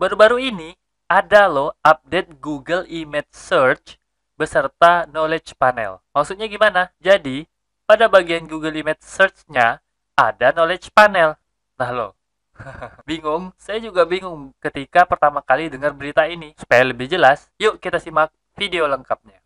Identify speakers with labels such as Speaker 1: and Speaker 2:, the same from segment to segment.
Speaker 1: baru-baru ini ada loh update Google Image Search beserta Knowledge Panel. Maksudnya gimana? Jadi, pada bagian Google Image Search-nya ada Knowledge Panel. Nah loh, bingung? Saya juga bingung ketika pertama kali dengar berita ini. Supaya lebih jelas, yuk kita simak video lengkapnya.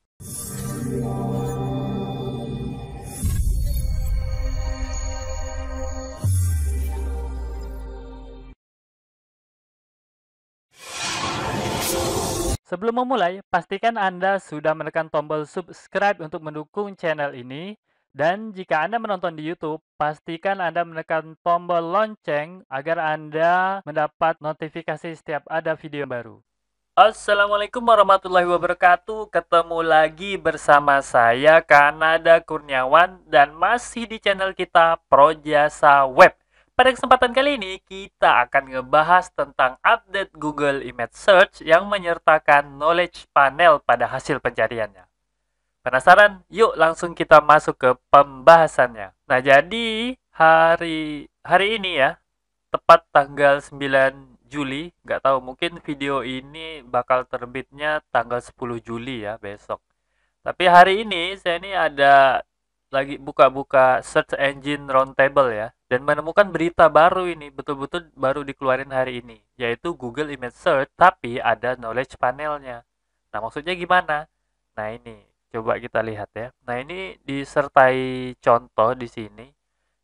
Speaker 1: Sebelum memulai, pastikan Anda sudah menekan tombol subscribe untuk mendukung channel ini. Dan jika Anda menonton di YouTube, pastikan Anda menekan tombol lonceng agar Anda mendapat notifikasi setiap ada video baru. Assalamualaikum warahmatullahi wabarakatuh. Ketemu lagi bersama saya Kanada Kurniawan dan masih di channel kita Projasa Web. Pada kesempatan kali ini kita akan ngebahas tentang update Google Image Search yang menyertakan knowledge panel pada hasil pencariannya. Penasaran? Yuk langsung kita masuk ke pembahasannya. Nah, jadi hari ini ya, tepat tanggal 9 Juli, nggak tahu mungkin video ini bakal terbitnya tanggal 10 Juli ya, besok. Tapi hari ini saya ini ada lagi buka-buka search engine roundtable ya, dan menemukan berita baru ini, betul-betul baru dikeluarin hari ini, yaitu Google Image Search, tapi ada knowledge panelnya. Nah, maksudnya gimana? Nah, ini coba kita lihat ya. Nah, ini disertai contoh di sini.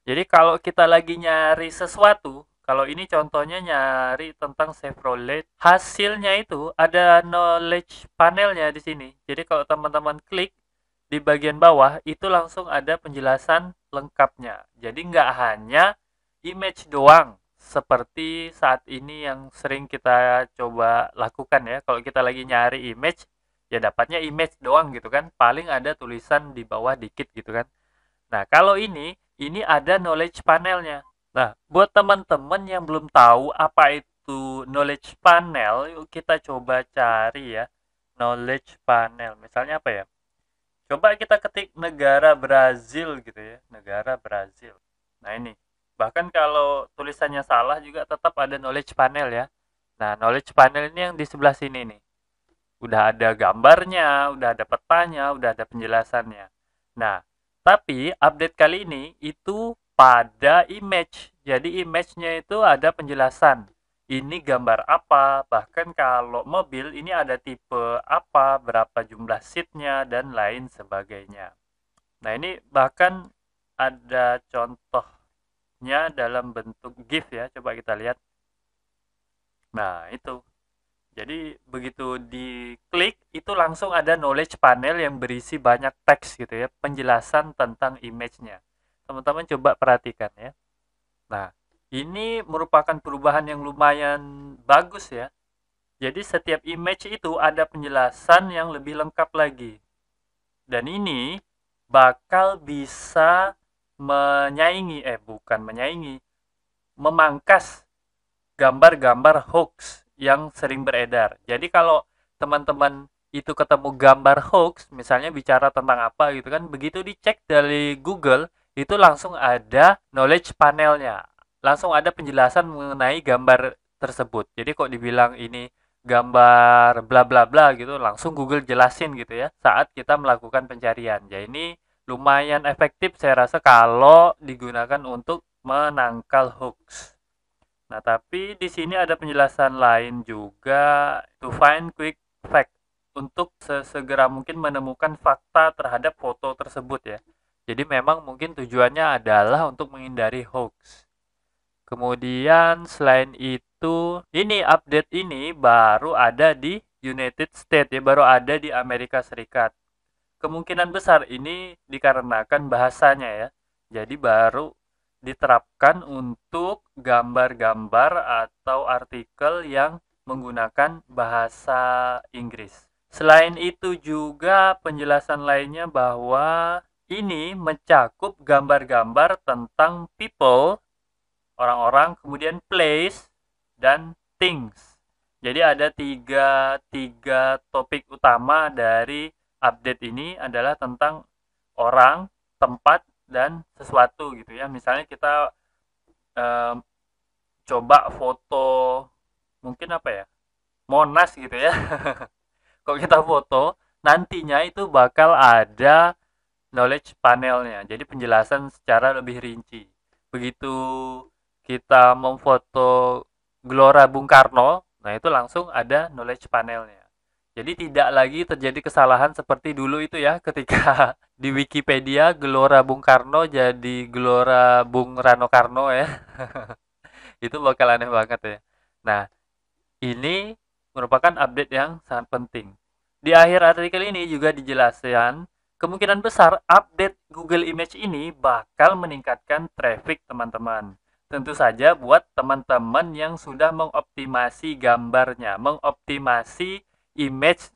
Speaker 1: Jadi kalau kita lagi nyari sesuatu, kalau ini contohnya nyari tentang Chevrolet, hasilnya itu ada knowledge panelnya di sini. Jadi kalau teman-teman klik di bagian bawah itu langsung ada penjelasan lengkapnya. Jadi nggak hanya image doang seperti saat ini yang sering kita coba lakukan ya. Kalau kita lagi nyari image, ya dapatnya image doang gitu kan. Paling ada tulisan di bawah dikit gitu kan. Nah, kalau ini ada knowledge panelnya. Nah, buat teman-teman yang belum tahu apa itu knowledge panel, yuk kita coba cari ya. Knowledge panel. Misalnya apa ya? Coba kita ketik negara Brazil gitu ya. Negara Brazil. Nah, ini. Bahkan kalau tulisannya salah juga tetap ada knowledge panel ya. Nah, knowledge panel ini yang di sebelah sini nih. Udah ada gambarnya, udah ada petanya, udah ada penjelasannya. Nah, tapi update kali ini itu pada image. Jadi image-nya itu ada penjelasan. Ini gambar apa, bahkan kalau mobil ini ada tipe apa, berapa jumlah seatnya, dan lain sebagainya. Nah, ini bahkan ada contohnya dalam bentuk GIF ya, coba kita lihat. Nah, itu. Jadi begitu diklik itu langsung ada knowledge panel yang berisi banyak teks gitu ya, penjelasan tentang image-nya. Teman-teman coba perhatikan ya. Nah, ini merupakan perubahan yang lumayan bagus ya. Jadi setiap image itu ada penjelasan yang lebih lengkap lagi. Dan ini bakal bisa bukan menyaingi, memangkas gambar-gambar hoax yang sering beredar. Jadi kalau teman-teman itu ketemu gambar hoax, misalnya bicara tentang apa gitu kan, begitu dicek dari Google, itu langsung ada knowledge panelnya. Langsung ada penjelasan mengenai gambar tersebut. Jadi kok dibilang ini gambar bla bla bla gitu, langsung Google jelasin gitu ya saat kita melakukan pencarian. Jadi ini lumayan efektif saya rasa kalau digunakan untuk menangkal hoax. Nah, tapi di sini ada penjelasan lain juga, to find quick fact, untuk sesegera mungkin menemukan fakta terhadap foto tersebut ya. Jadi memang mungkin tujuannya adalah untuk menghindari hoax. Kemudian selain itu, ini update ini baru ada di United States ya, baru ada di Amerika Serikat. Kemungkinan besar ini dikarenakan bahasanya ya. Jadi baru diterapkan untuk gambar-gambar atau artikel yang menggunakan bahasa Inggris. Selain itu juga penjelasan lainnya bahwa ini mencakup gambar-gambar tentang people, orang-orang, kemudian place, dan things. Jadi ada tiga topik utama dari update ini adalah tentang orang, tempat, dan sesuatu gitu ya. Misalnya kita coba foto, mungkin apa ya? Monas gitu ya. Kalau kita foto, nantinya itu bakal ada knowledge panelnya. Jadi penjelasan secara lebih rinci. Begitu kita memfoto Gelora Bung Karno, nah itu langsung ada knowledge panelnya. Jadi tidak lagi terjadi kesalahan seperti dulu itu ya, ketika di Wikipedia Gelora Bung Karno jadi Gelora Bung Rano Karno ya. Itu bakal aneh banget ya. Nah, ini merupakan update yang sangat penting. Di akhir artikel ini juga dijelaskan, kemungkinan besar update Google Image ini bakal meningkatkan traffic teman-teman. Tentu saja buat teman-teman yang sudah mengoptimasi gambarnya, mengoptimasi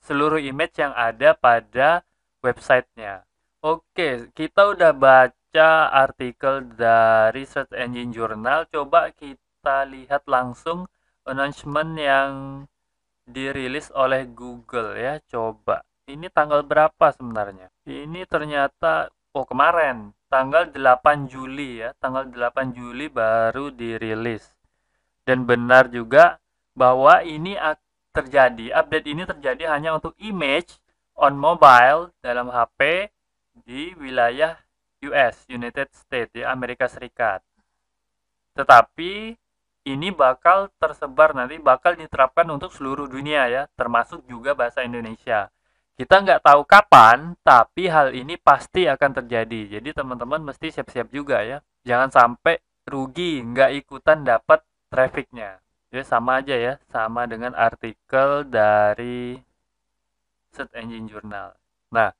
Speaker 1: seluruh image yang ada pada websitenya. Oke, kita udah baca artikel dari Search Engine Journal. Coba kita lihat langsung announcement yang dirilis oleh Google ya. Coba. Ini tanggal berapa sebenarnya? Ini ternyata kemarin, tanggal 8 Juli ya. Tanggal 8 Juli baru dirilis. Dan benar juga bahwa ini terjadi, update ini terjadi hanya untuk image on mobile dalam HP di wilayah US, United States ya, Amerika Serikat. Tetapi ini bakal tersebar nanti, bakal diterapkan untuk seluruh dunia ya, termasuk juga bahasa Indonesia. Kita nggak tahu kapan, tapi hal ini pasti akan terjadi. Jadi teman-teman mesti siap-siap juga ya. Jangan sampai rugi, nggak ikutan dapat trafficnya. Ya sama aja ya, sama dengan artikel dari Search Engine Journal. Nah,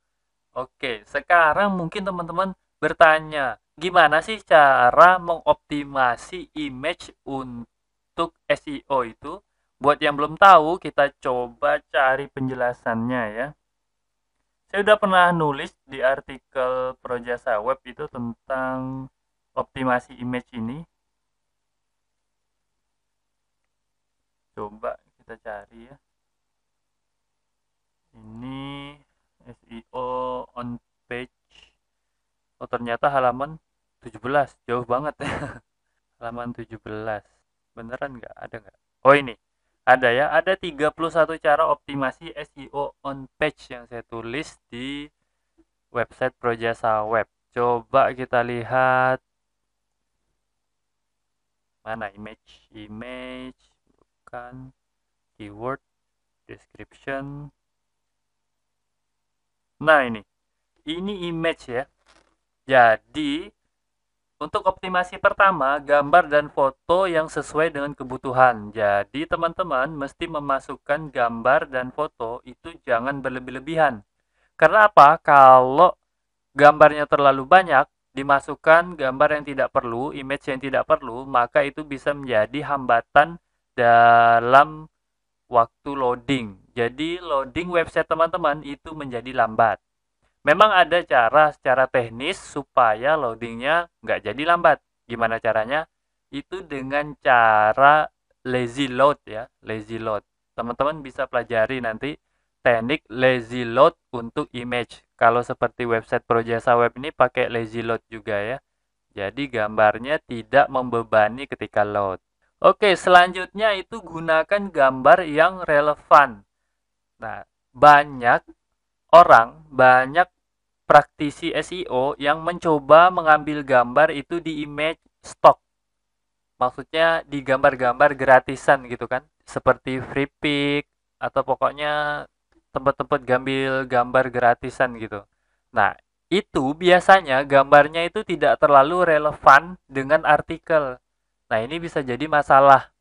Speaker 1: oke, sekarang mungkin teman-teman bertanya, gimana sih cara mengoptimasi image untuk SEO itu? Buat yang belum tahu, kita coba cari penjelasannya ya. Saya udah pernah nulis di artikel Projasa Web itu tentang optimasi image ini. Coba kita cari ya. Ini SEO on page. Oh, ternyata halaman 17, jauh banget ya. Halaman 17. Beneran nggak? Ada nggak? Oh, ini. Ada ya. Ada 31 cara optimasi SEO on page yang saya tulis di website Projasa Web. Coba kita lihat mana image, bukan keyword, description. Nah, ini image ya. Jadi, untuk optimasi pertama, gambar dan foto yang sesuai dengan kebutuhan. Jadi, teman-teman mesti memasukkan gambar dan foto itu jangan berlebih-lebihan. Karena apa? Kalau gambarnya terlalu banyak, dimasukkan gambar yang tidak perlu, image yang tidak perlu, maka itu bisa menjadi hambatan dalam waktu loading. Jadi, loading website teman-teman itu menjadi lambat. Memang ada cara secara teknis supaya loadingnya nggak jadi lambat. Gimana caranya? Itu dengan cara lazy load ya, lazy load. Teman-teman bisa pelajari nanti teknik lazy load untuk image. Kalau seperti website Projasa Web ini pakai lazy load juga ya. Jadi gambarnya tidak membebani ketika load. Oke, selanjutnya itu gunakan gambar yang relevan. Nah, banyak praktisi SEO yang mencoba mengambil gambar itu di image stock. Maksudnya di gambar-gambar gratisan gitu kan. Seperti free pick atau pokoknya tempat-tempat ngambil gambar gratisan gitu. Nah, itu biasanya gambarnya itu tidak terlalu relevan dengan artikel. Nah, ini bisa jadi masalah.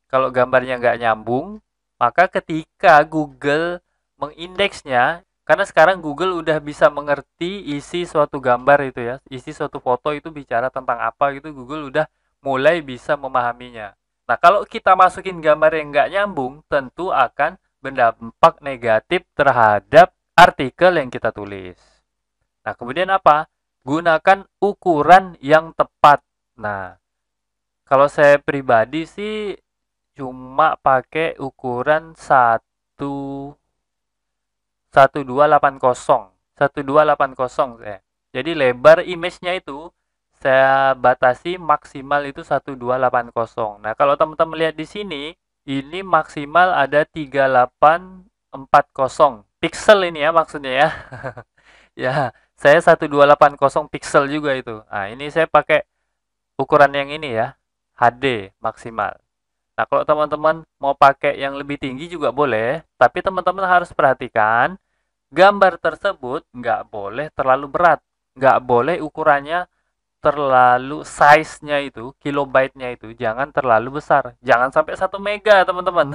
Speaker 1: Kalau gambarnya nggak nyambung, maka ketika Google mengindeksnya, karena sekarang Google udah bisa mengerti isi suatu gambar itu ya, isi suatu foto itu bicara tentang apa gitu, Google udah mulai bisa memahaminya. Nah, kalau kita masukin gambar yang nggak nyambung, tentu akan berdampak negatif terhadap artikel yang kita tulis. Nah, kemudian apa? Gunakan ukuran yang tepat. Nah, kalau saya pribadi sih cuma pakai ukuran 1280 saya. Jadi lebar image-nya itu saya batasi maksimal itu 1280. Nah, kalau teman-teman lihat di sini, Ini maksimal ada 3840 pixel ini ya maksudnya ya. Ya, saya 1280 pixel juga itu. Nah, ini saya pakai ukuran yang ini ya, HD maksimal. Nah, kalau teman-teman mau pakai yang lebih tinggi juga boleh, tapi teman-teman harus perhatikan gambar tersebut nggak boleh terlalu berat, nggak boleh ukurannya terlalu size-nya itu, kilobyte-nya itu jangan terlalu besar. Jangan sampai 1 mega, teman-teman.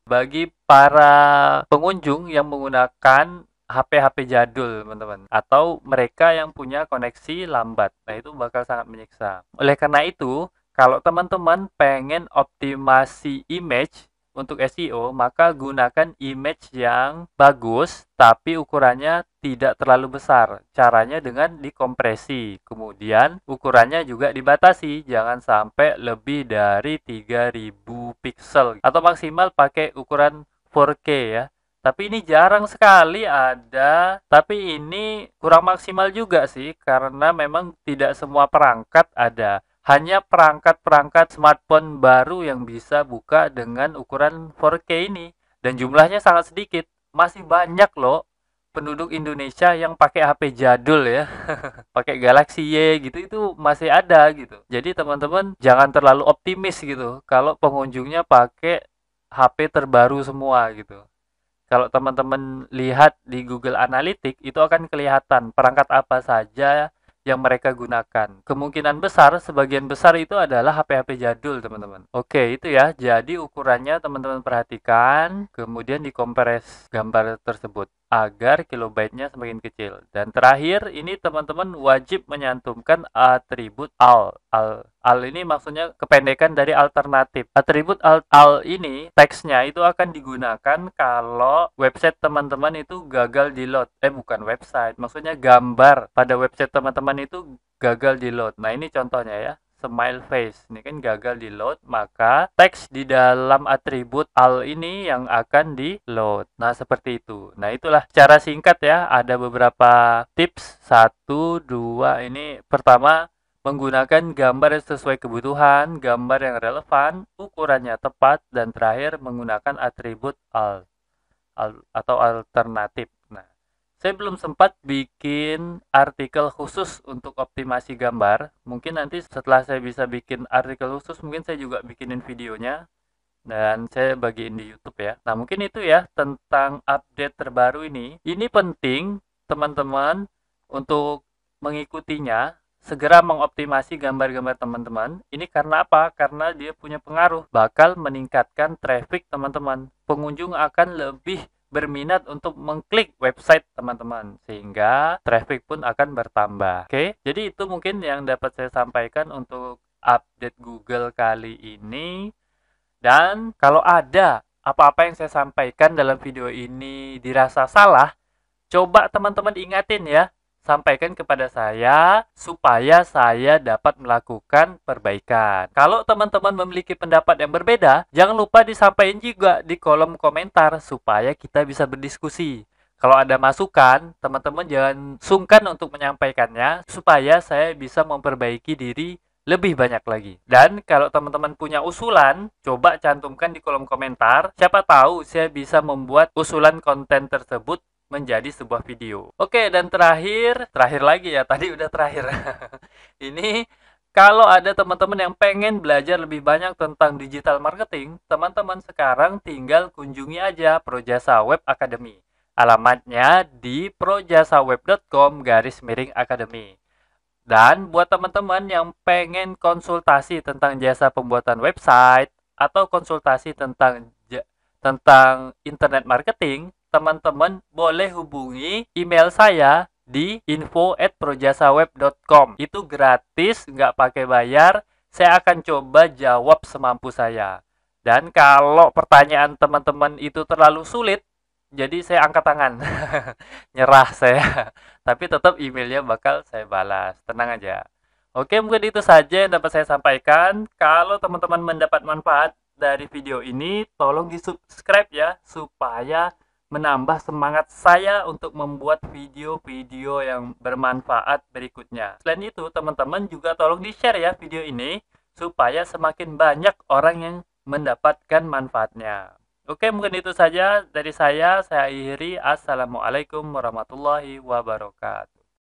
Speaker 1: Bagi para pengunjung yang menggunakan HP-HP jadul, teman-teman, atau mereka yang punya koneksi lambat. Nah, itu bakal sangat menyiksa. Oleh karena itu, kalau teman-teman pengen optimasi image untuk SEO, maka gunakan image yang bagus, tapi ukurannya tidak terlalu besar. Caranya dengan dikompresi. Kemudian, ukurannya juga dibatasi. Jangan sampai lebih dari 3000 pixel. Atau maksimal pakai ukuran 4K ya. Tapi ini jarang sekali ada, tapi ini kurang maksimal juga sih, karena memang tidak semua perangkat ada. Hanya perangkat-perangkat smartphone baru yang bisa buka dengan ukuran 4K ini. Dan jumlahnya sangat sedikit. Masih banyak loh penduduk Indonesia yang pakai HP jadul ya. Pakai Galaxy Y gitu, itu masih ada gitu. Jadi teman-teman jangan terlalu optimis gitu kalau pengunjungnya pakai HP terbaru semua gitu. Kalau teman-teman lihat di Google Analytics, itu akan kelihatan perangkat apa saja yang mereka gunakan. Kemungkinan besar, sebagian besar itu adalah HP-HP jadul, teman-teman. Oke, itu ya. Jadi ukurannya teman-teman perhatikan, kemudian dikompres gambar tersebut agar kilobyte-nya semakin kecil. Dan terakhir, ini teman-teman wajib menyantumkan atribut al. Al ini maksudnya kependekan dari alternatif. Atribut al ini teksnya itu akan digunakan kalau website teman-teman itu gagal di load. Bukan website, maksudnya gambar pada website teman-teman itu gagal di load. Nah, ini contohnya ya. Smile face ini kan gagal di load, maka teks di dalam atribut al ini yang akan di load. Nah, seperti itu. Nah, itulah cara singkat ya. Ada beberapa tips. 1, 2. Ini pertama, menggunakan gambar yang sesuai kebutuhan, gambar yang relevan, ukurannya tepat, dan terakhir menggunakan atribut atau alternatif. Nah, saya belum sempat bikin artikel khusus untuk optimasi gambar. Mungkin nanti setelah saya bisa bikin artikel khusus, mungkin saya juga bikinin videonya dan saya bagiin di YouTube ya. Nah, mungkin itu ya tentang update terbaru ini. Ini penting teman-teman untuk mengikutinya, segera mengoptimasi gambar-gambar teman-teman. Ini karena apa? Karena dia punya pengaruh, bakal meningkatkan traffic teman-teman. Pengunjung akan lebih berminat untuk mengklik website teman-teman, sehingga traffic pun akan bertambah. Oke, jadi itu mungkin yang dapat saya sampaikan untuk update Google kali ini. Dan kalau ada apa-apa yang saya sampaikan dalam video ini dirasa salah, coba teman-teman ingatin ya, sampaikan kepada saya supaya saya dapat melakukan perbaikan. Kalau teman-teman memiliki pendapat yang berbeda, jangan lupa disampaikan juga di kolom komentar supaya kita bisa berdiskusi. Kalau ada masukan, teman-teman jangan sungkan untuk menyampaikannya supaya saya bisa memperbaiki diri lebih banyak lagi. Dan kalau teman-teman punya usulan, coba cantumkan di kolom komentar. Siapa tahu saya bisa membuat usulan konten tersebut menjadi sebuah video. Oke, dan terakhir lagi ya, tadi udah terakhir. Ini kalau ada teman-teman yang pengen belajar lebih banyak tentang digital marketing, teman-teman sekarang tinggal kunjungi aja Projasa Web Academy. Alamatnya di projasaweb.com/academy. Dan buat teman-teman yang pengen konsultasi tentang jasa pembuatan website atau konsultasi tentang internet marketing, teman-teman boleh hubungi email saya di info@projasaweb.com. Itu gratis, nggak pakai bayar. Saya akan coba jawab semampu saya. Dan kalau pertanyaan teman-teman itu terlalu sulit, jadi saya angkat tangan. Nyerah saya. Tapi tetap emailnya bakal saya balas. Tenang aja. Oke, mungkin itu saja yang dapat saya sampaikan. Kalau teman-teman mendapat manfaat dari video ini, tolong di-subscribe ya, supaya menambah semangat saya untuk membuat video-video yang bermanfaat berikutnya. Selain itu, teman-teman juga tolong di-share ya video ini, supaya semakin banyak orang yang mendapatkan manfaatnya. Oke, mungkin itu saja dari saya akhiri. Assalamualaikum warahmatullahi wabarakatuh.